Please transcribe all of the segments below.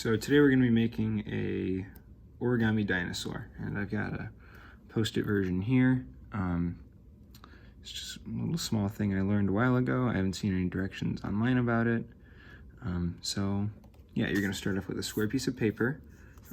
So today we're going to be making a origami dinosaur, and I've got a post-it version here. It's just a little small thing I learned a while ago. I haven't seen any directions online about it. So yeah, you're going to start off with a square piece of paper,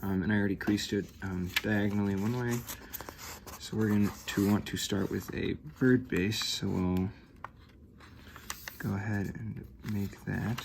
and I already creased it diagonally one way. So we're going to want to start with a bird base, so we'll go ahead and make that.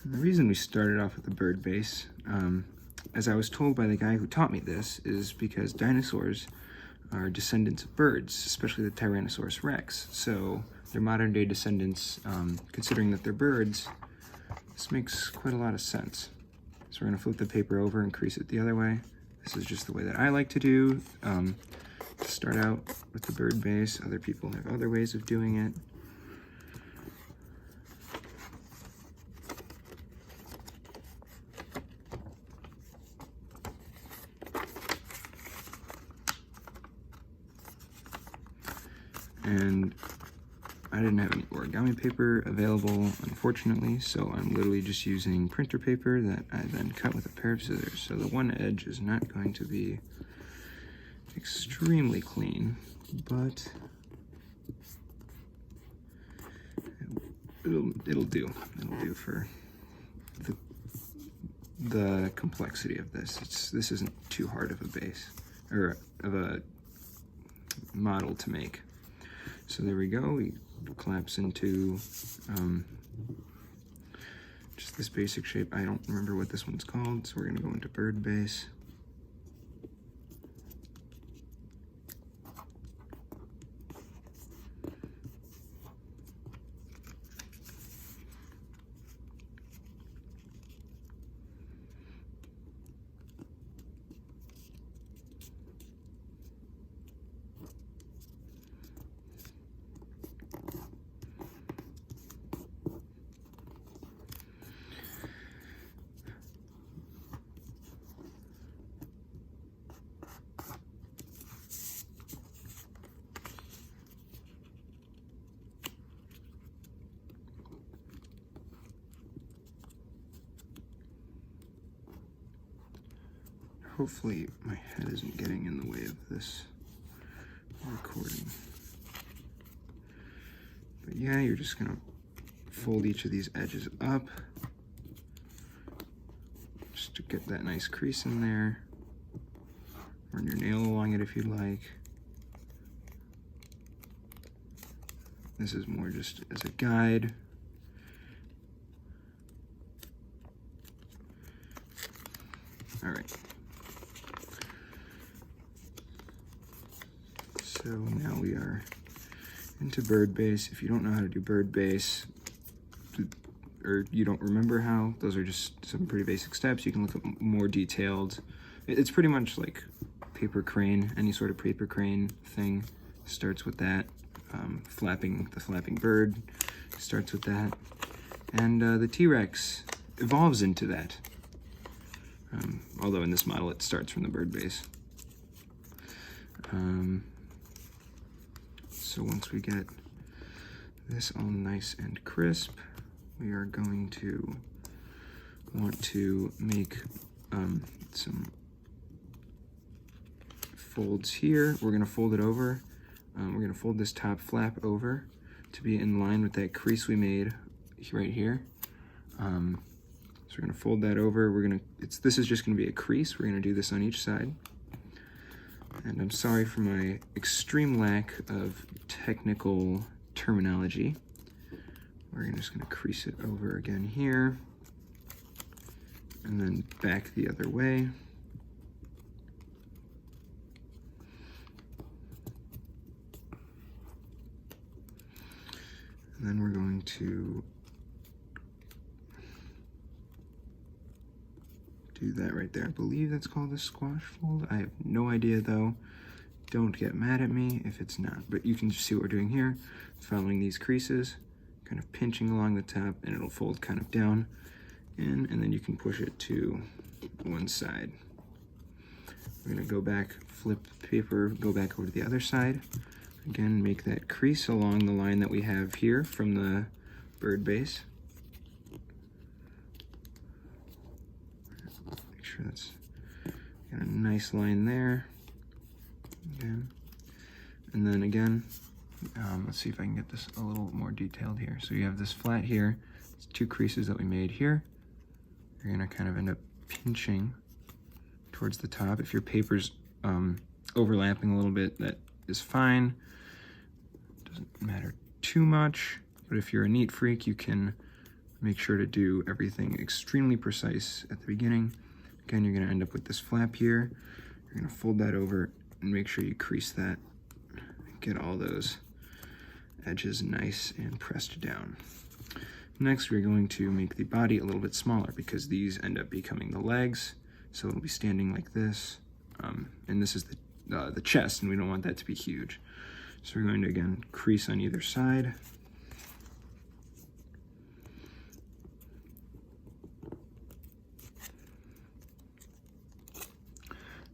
And the reason we started off with the bird base, as I was told by the guy who taught me this, is because dinosaurs are descendants of birds, especially the Tyrannosaurus rex. So they're modern day descendants, considering that they're birds. This makes quite a lot of sense. So we're gonna flip the paper over and crease it the other way. This is just the way that I like to do. To start out with the bird base. Other people have other ways of doing it. And I didn't have any origami paper available, unfortunately, so I'm literally just using printer paper that I then cut with a pair of scissors. So the one edge is not going to be extremely clean, but it'll do. It'll do for the complexity of this. This isn't too hard of a base, or of a model to make. So there we go, we collapse into just this basic shape. I don't remember what this one's called, so we're gonna go into bird base. Hopefully my head isn't getting in the way of this recording. But yeah, you're just gonna fold each of these edges up just to get that nice crease in there. Run your nail along it if you'd like. This is more just as a guide. All right. So now we are into bird base. If you don't know how to do bird base, or you don't remember how, those are just some pretty basic steps. You can look at more detailed. It's pretty much like paper crane. Any sort of paper crane thing starts with that. The flapping bird starts with that. And the T-Rex evolves into that. Although in this model it starts from the bird base. So once we get this all nice and crisp, we are going to want to make some folds here. We're going to fold it over. We're going to fold this top flap over to be in line with that crease we made right here. So we're going to fold that over. This is just going to be a crease. We're going to do this on each side. And I'm sorry for my extreme lack of technical terminology. We're just going to crease it over again here, and then back the other way. And then we're going to do that right there. I believe that's called a squash fold. I have no idea though. Don't get mad at me if it's not, but you can just see what we're doing here. Following these creases, kind of pinching along the top, and it'll fold kind of down in, and then you can push it to one side. We're gonna go back, flip the paper, go back over to the other side. Again, make that crease along the line that we have here from the bird base. Make sure that's got a nice line there. Again. And then again, let's see if I can get this a little more detailed here. So you have this flat here, it's 2 creases that we made here. You're gonna kind of end up pinching towards the top. If your paper's overlapping a little bit, that is fine. Doesn't matter too much, but if you're a neat freak, you can make sure to do everything extremely precise at the beginning. Again, you're gonna end up with this flap here. You're gonna fold that over and make sure you crease that. Get all those edges nice and pressed down. Next, we're going to make the body a little bit smaller because these end up becoming the legs. So it'll be standing like this. And this is the chest, and we don't want that to be huge. So we're going to, again, crease on either side.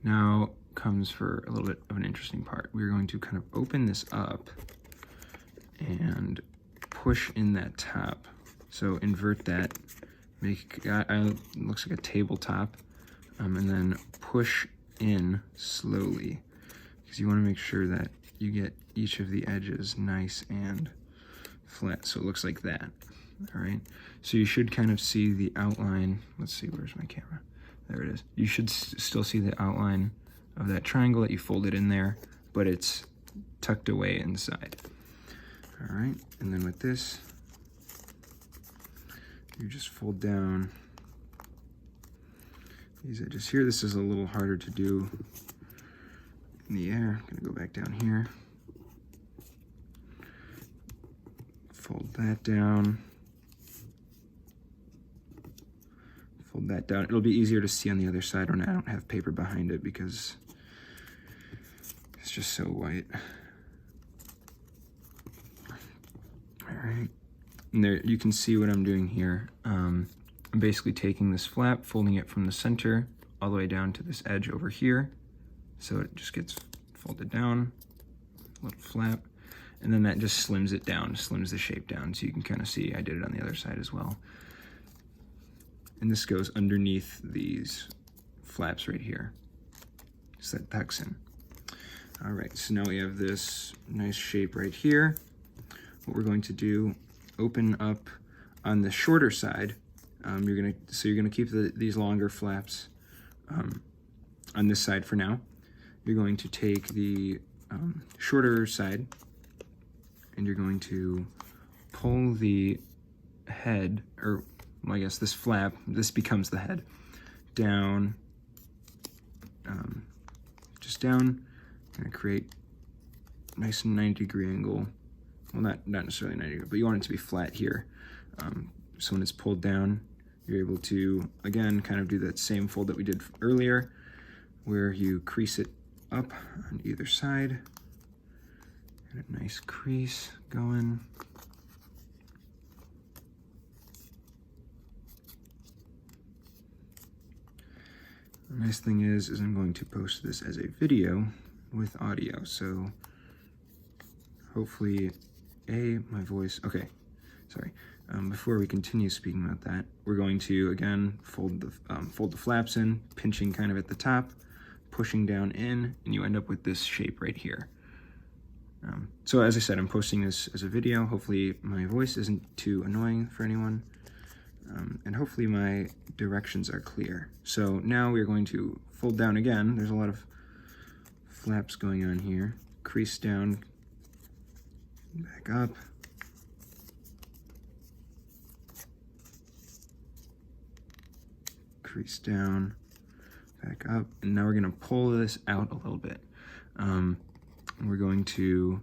Now comes for a little bit of an interesting part. We're going to kind of open this up and push in that top. So invert that, make looks like a tabletop, and then push in slowly because you want to make sure that you get each of the edges nice and flat, so it looks like that. All right, so you should kind of see the outline. Let's see, where's my camera? There it is. You should still see the outline of that triangle that you folded in there, but it's tucked away inside. All right, and then with this, you just fold down these edges here. This is a little harder to do in the air. I'm gonna go back down here. Fold that down. Fold that down. It'll be easier to see on the other side when I don't have paper behind it because it's just so white. All right, and there you can see what I'm doing here. I'm basically taking this flap, folding it from the center all the way down to this edge over here. So it just gets folded down, little flap, and then that just slims it down, slims the shape down. So you can kind of see I did it on the other side as well. And this goes underneath these flaps right here. So that tucks in. All right, so now we have this nice shape right here. What we're going to do, open up on the shorter side. You're gonna keep these longer flaps on this side for now. You're going to take the shorter side and you're going to pull the head, or well, I guess this flap, this becomes the head, down, just down, gonna create a nice 90-degree angle. Well, not necessarily 90 degree, but you want it to be flat here. So when it's pulled down, you're able to, again, kind of do that same fold that we did earlier, where you crease it up on either side. Get a nice crease going. The nice thing is I'm going to post this as a video with audio, so hopefully, my voice, okay, sorry. Before we continue speaking about that, we're going to, again, fold the flaps in, pinching kind of at the top, pushing down in, and you end up with this shape right here. So as I said, I'm posting this as a video. Hopefully my voice isn't too annoying for anyone, and hopefully my directions are clear. So now we're going to fold down again. There's a lot of flaps going on here. Crease down, back up. Crease down, back up, and now we're gonna pull this out a little bit. We're going to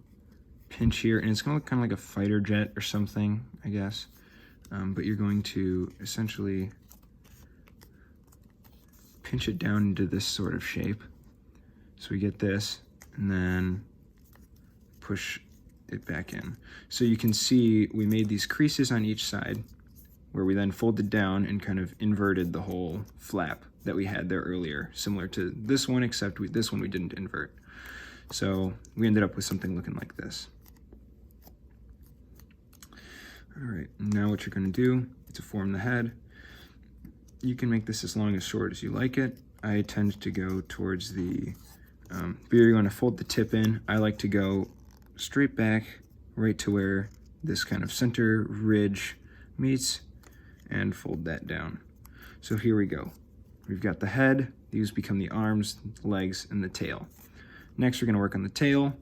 pinch here, and it's gonna look kind of like a fighter jet or something, I guess. But you're going to essentially pinch it down into this sort of shape. So we get this, and then push it back in. So you can see we made these creases on each side where we then folded down and kind of inverted the whole flap that we had there earlier, similar to this one, except this one we didn't invert. So we ended up with something looking like this. All right, now what you're gonna do to form the head, you can make this as long as short as you like it. I tend to go towards the, but you're gonna fold the tip in. I like to go straight back right to where this kind of center ridge meets and fold that down. So here we go. We've got the head, these become the arms, legs, and the tail. Next, we're gonna work on the tail.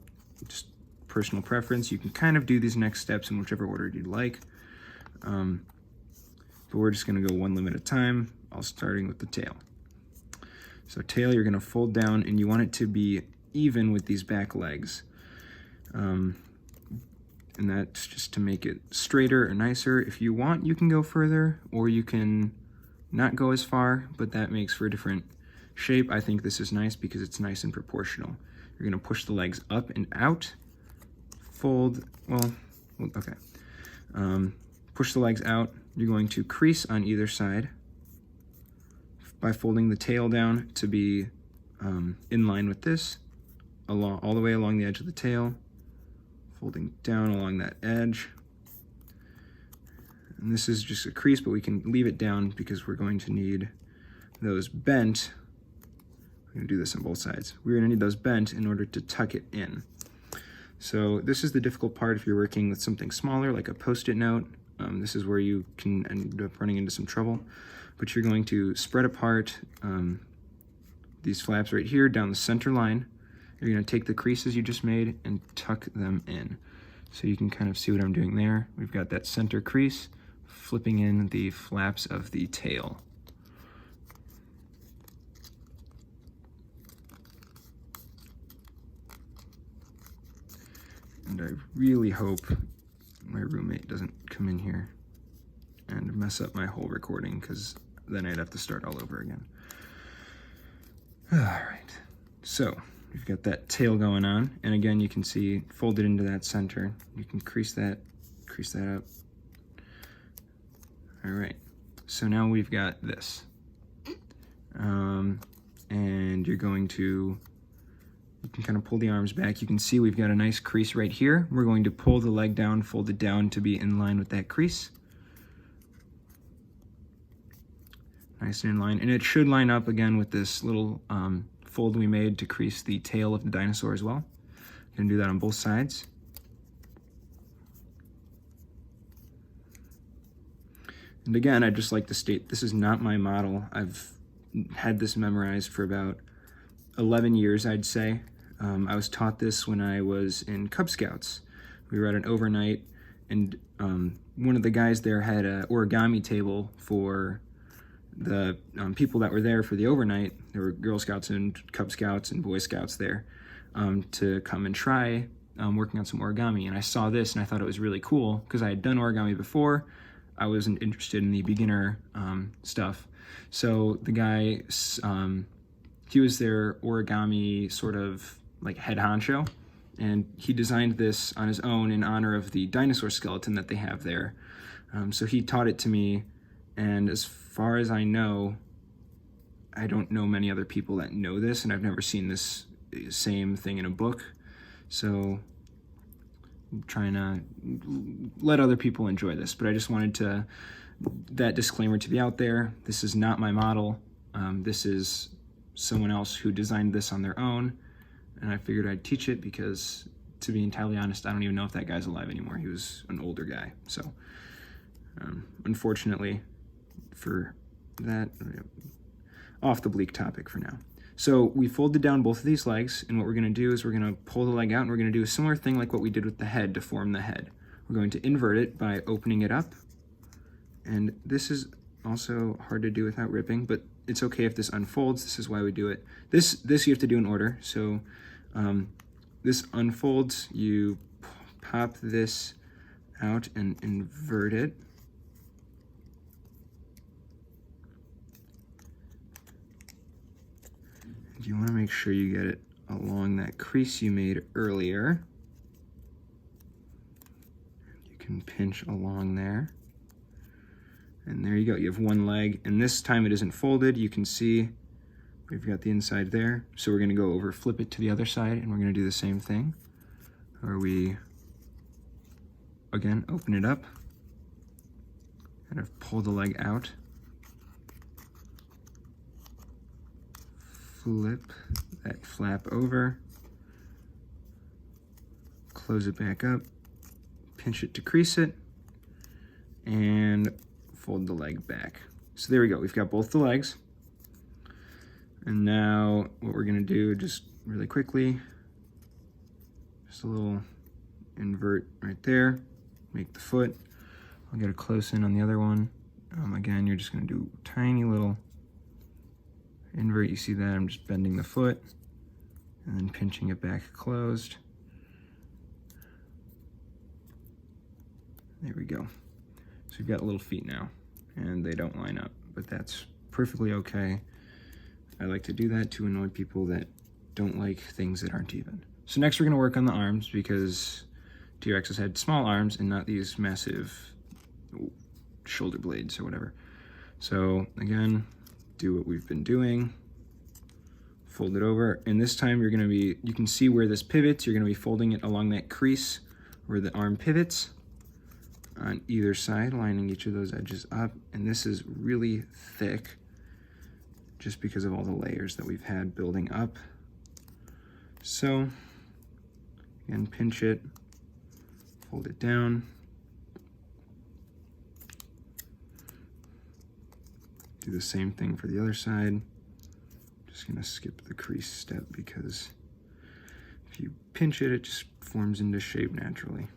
Just personal preference. You can kind of do these next steps in whichever order you'd like. But we're just gonna go one limb at a time, all starting with the tail. So tail, you're gonna fold down and you want it to be even with these back legs. And that's just to make it straighter or nicer. If you want, you can go further, or you can not go as far, but that makes for a different shape. I think this is nice because it's nice and proportional. You're gonna push the legs up and out, fold, well, okay. Push the legs out. You're going to crease on either side by folding the tail down to be in line with this, all the way along the edge of the tail, folding down along that edge. And this is just a crease, but we can leave it down because we're going to need those bent. We're gonna do this on both sides. We're gonna need those bent in order to tuck it in. So this is the difficult part if you're working with something smaller, like a Post-it note. This is where you can end up running into some trouble. But you're going to spread apart these flaps right here down the center line. You're gonna take the creases you just made and tuck them in. So you can kind of see what I'm doing there. We've got that center crease, flipping in the flaps of the tail. And I really hope my roommate doesn't come in here and mess up my whole recording, because then I'd have to start all over again. All right, so we've got that tail going on, and again, you can see folded into that center. You can crease that up. All right, so now we've got this. And you're going to, you can kind of pull the arms back. You can see we've got a nice crease right here. We're going to pull the leg down, fold it down to be in line with that crease. Nice and in line. And it should line up again with this little fold we made to crease the tail of the dinosaur as well. You can do that on both sides. And again, I'd just like to state, this is not my model. I've had this memorized for about 11 years, I'd say. I was taught this when I was in Cub Scouts. We were at an overnight, and one of the guys there had an origami table for the people that were there for the overnight. There were Girl Scouts and Cub Scouts and Boy Scouts there to come and try working on some origami. And I saw this and I thought it was really cool because I had done origami before. I wasn't interested in the beginner stuff. So the guy, he was their origami sort of like head honcho, and he designed this on his own in honor of the dinosaur skeleton that they have there. So he taught it to me, and as far as I know, I don't know many other people that know this, and I've never seen this same thing in a book. So I'm trying to let other people enjoy this, but I just wanted that disclaimer to be out there. This is not my model. This is someone else who designed this on their own, and I figured I'd teach it because, to be entirely honest, I don't even know if that guy's alive anymore. He was an older guy. So unfortunately for that, off the bleak topic for now. So we folded down both of these legs, and what we're gonna do is we're gonna pull the leg out, and we're gonna do a similar thing like what we did with the head to form the head. We're going to invert it by opening it up, and this is also hard to do without ripping, but it's okay if this unfolds. This is why we do it. This you have to do in order. So this unfolds, you pop this out and invert it. You want to make sure you get it along that crease you made earlier. can pinch along there. And there you go, you have one leg, and this time it isn't folded. You can see we've got the inside there. So we're gonna go over, flip it to the other side, and we're gonna do the same thing. Where we, again, open it up, kind of pull the leg out, flip that flap over, close it back up, pinch it to crease it, and fold the leg back. So there we go, we've got both the legs. And now what we're gonna do, just really quickly, just a little invert right there, make the foot. I'll get a close in on the other one. Again, you're just gonna do tiny little invert. You see that, I'm just bending the foot and then pinching it back closed. There we go. So we've got little feet now, and they don't line up, but that's perfectly okay. I like to do that to annoy people that don't like things that aren't even. So next we're gonna work on the arms, because T-Rexes had small arms and not these massive shoulder blades or whatever. So again, do what we've been doing, fold it over, and this time you're gonna be, you can see where this pivots, you're gonna be folding it along that crease where the arm pivots on either side, lining each of those edges up. And this is really thick just because of all the layers that we've had building up. So, again, pinch it, fold it down, do the same thing for the other side. Just gonna skip the crease step because if you pinch it, it just forms into shape naturally.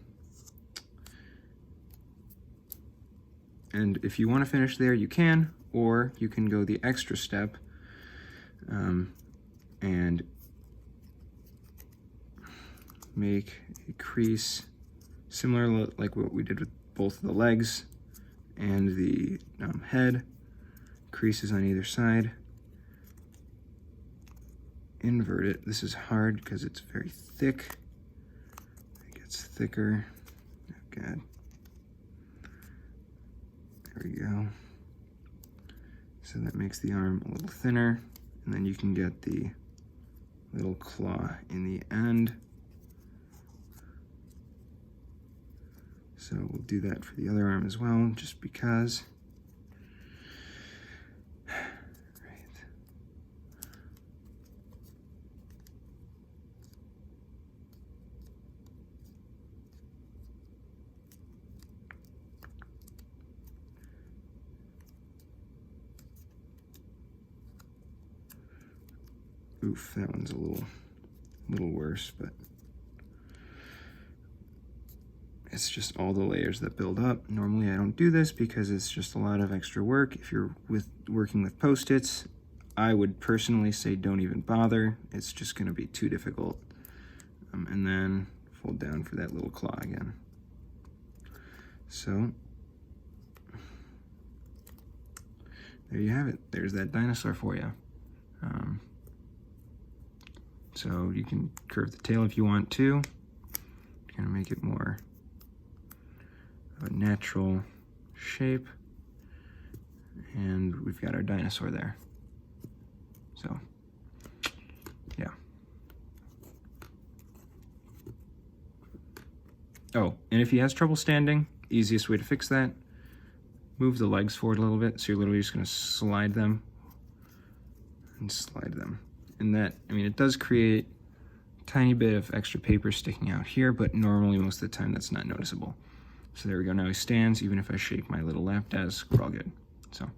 And if you want to finish there, you can, or you can go the extra step and make a crease similar like what we did with both the legs and the head. Creases on either side. Invert it. This is hard because it's very thick. It gets thicker. Oh God. There we go. So that makes the arm a little thinner, and then you can get the little claw in the end. So we'll do that for the other arm as well, just because. Oof, that one's a little worse, but it's just all the layers that build up. Normally I don't do this because it's just a lot of extra work. If you're working with Post-its, I would personally say don't even bother. It's just gonna be too difficult. And then fold down for that little claw again. So, there you have it. There's that dinosaur for you. So you can curve the tail if you want to. Kind of make it more of a natural shape. And we've got our dinosaur there. So, yeah. Oh, and if he has trouble standing, easiest way to fix that, move the legs forward a little bit. So you're literally just gonna slide them and slide them. And that, I mean, it does create a tiny bit of extra paper sticking out here, but normally most of the time that's not noticeable. So there we go, now he stands. Even if I shake my little lap desk, we're all good. So.